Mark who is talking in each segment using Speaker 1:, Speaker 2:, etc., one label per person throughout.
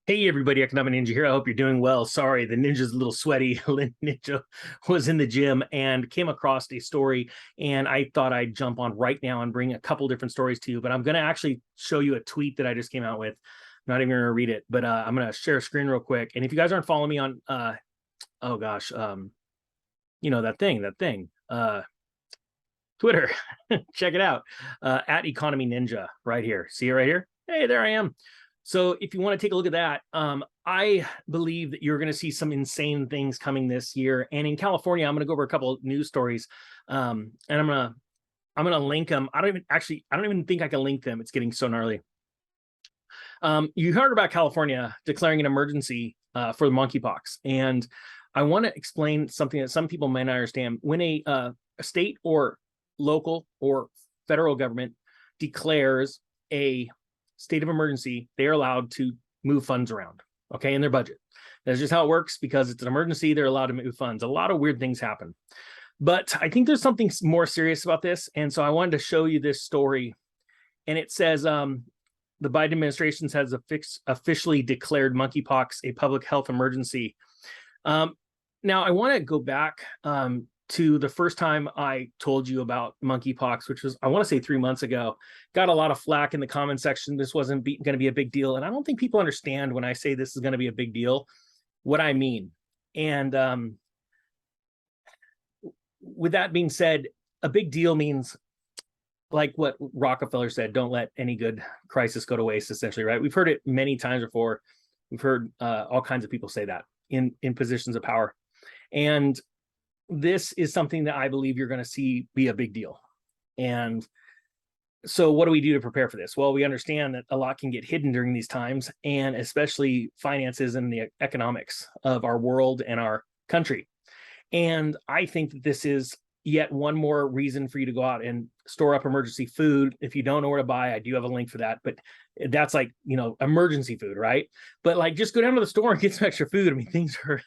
Speaker 1: Hey everybody, Economic Ninja here. I hope you're doing well. Sorry, the ninja's a little sweaty. Ninja was in the gym and came across a story, and I thought I'd jump on right now and bring a couple different stories to you. But I'm going to actually show you a tweet that I just came out with. I'm not even going to read it, but I'm going to share a screen real quick. And if you guys aren't following me on, oh gosh, that thing, Twitter, check it out, at Economy Ninja right here. See it right here? Hey, there I am. So if you want to take a look at that, I believe that you're going to see some insane things coming this year. And in California, I'm going to go over a couple of news stories, and I'm gonna link them. I don't even think I can link them. It's getting so gnarly. You heard about California declaring an emergency for the monkeypox, and I want to explain something that some people may not understand. When a state or local or federal government declares a state of emergency, they are allowed to move funds around, okay, in their budget. That's just how it works. Because it's an emergency, they're allowed to move funds. A lot of weird things happen. But I think there's something more serious about this. And so I wanted to show you this story. And it says, the Biden administration has officially declared monkeypox a public health emergency. Now, I want to go back to the first time I told you about monkeypox, which was, I want to say 3 months ago. Got a lot of flack in the comment section. This wasn't going to be a big deal. And I don't think people understand when I say this is going to be a big deal, what I mean. And with that being said, a big deal means, like what Rockefeller said, don't let any good crisis go to waste, essentially, right? We've heard it many times before. We've heard all kinds of people say that in positions of power. And this is something that I believe you're going to see be a big deal. And so what do we do to prepare for this? Well, we understand that a lot can get hidden during these times, and especially finances and the economics of our world and our country. And I think that this is yet one more reason for you to go out and store up emergency food. If you don't know where to buy, I do have a link for that, but that's like, emergency food, right? But like, just go down to the store and get some extra food. I mean, things are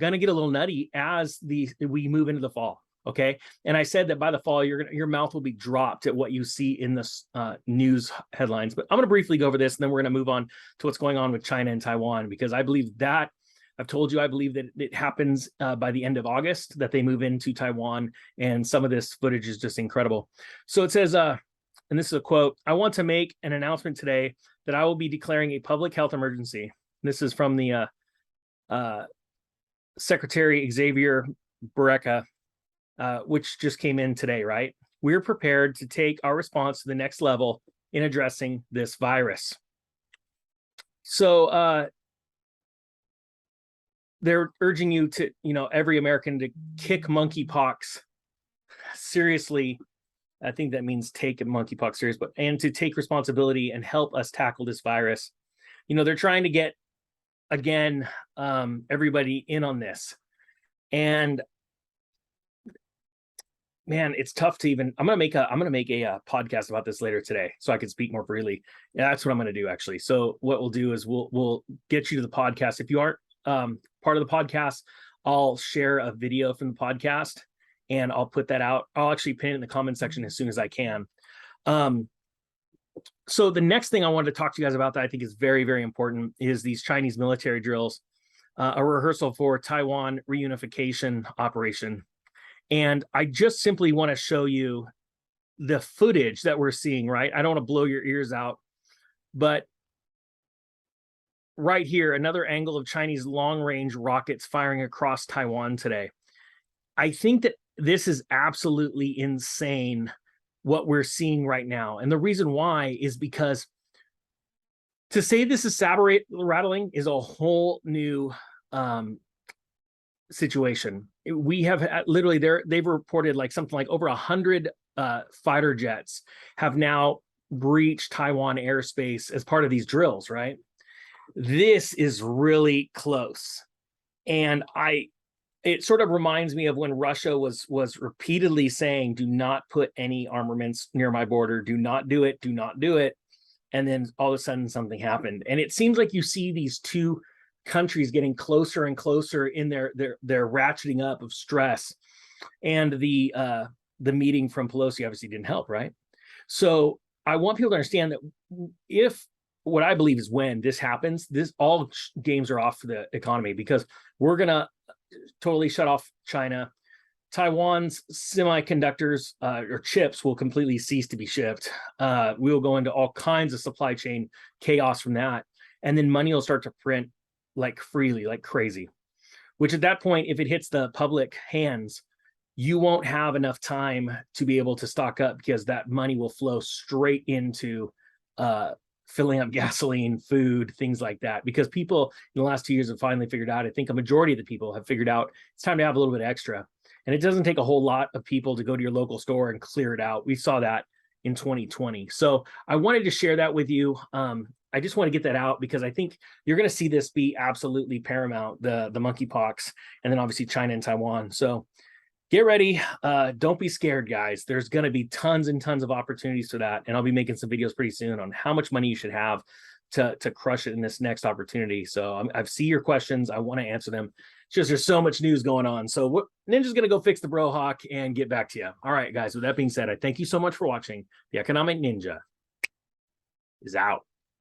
Speaker 1: going to get a little nutty as we move into the fall. Okay. And I said that by the fall, your mouth will be dropped at what you see in the news headlines. But I'm going to briefly go over this, and then we're going to move on to what's going on with China and Taiwan, because I believe that I've told you, I believe that it happens by the end of August, that they move into Taiwan, and some of this footage is just incredible. So it says, and this is a quote, "I want to make an announcement today that I will be declaring a public health emergency." This is from the Secretary Xavier Barreca, which just came in today, right? "We're prepared to take our response to the next level in addressing this virus." So they're urging you to, every American, to kick monkeypox seriously. I think that means take monkeypox serious, and to take responsibility and help us tackle this virus. They're trying to get, again, everybody in on this. And man, it's tough to even, I'm going to make a podcast about this later today, so I can speak more freely. Yeah, that's what I'm going to do, actually. So what we'll do is we'll get you to the podcast. If you aren't part of the podcast, I'll share a video from the podcast and I'll put that out. I'll actually pin it in the comment section as soon as I can. So the next thing I wanted to talk to you guys about that I think is very, very important is these Chinese military drills, a rehearsal for Taiwan reunification operation. And I just simply want to show you the footage that we're seeing, right? I don't want to blow your ears out, but right here, another angle of Chinese long-range rockets firing across Taiwan today. I think that this is absolutely insane what we're seeing right now. And the reason why is because to say this is saber rattling is a whole new situation. We have literally, they've reported like something like over 100 fighter jets have now breached Taiwan airspace as part of these drills, right? This is really close. And it sort of reminds me of when Russia was repeatedly saying, do not put any armaments near my border, do not do it, do not do it. And then all of a sudden something happened. And it seems like you see these two countries getting closer and closer in their ratcheting up of stress. And the meeting from Pelosi obviously didn't help, right? So I want people to understand that if what I believe is when this happens, all games are off for the economy, because we're going to totally shut off China. Taiwan's semiconductors or chips will completely cease to be shipped. We will go into all kinds of supply chain chaos from that. And then money will start to print like freely, like crazy, which at that point, if it hits the public hands, you won't have enough time to be able to stock up, because that money will flow straight into filling up gasoline, food, things like that. Because people in the last 2 years have finally figured out, I think a majority of the people have figured out, it's time to have a little bit extra. And it doesn't take a whole lot of people to go to your local store and clear it out. We saw that in 2020. So I wanted to share that with you. I just want to get that out, because I think you're going to see this be absolutely paramount, the monkeypox, and then obviously China and Taiwan. So get ready. Don't be scared, guys. There's going to be tons and tons of opportunities for that. And I'll be making some videos pretty soon on how much money you should have to crush it in this next opportunity. So I see your questions. I want to answer them. It's just there's so much news going on. So Ninja's going to go fix the bro hawk and get back to you. All right, guys. With that being said, I thank you so much for watching. The Economic Ninja is out.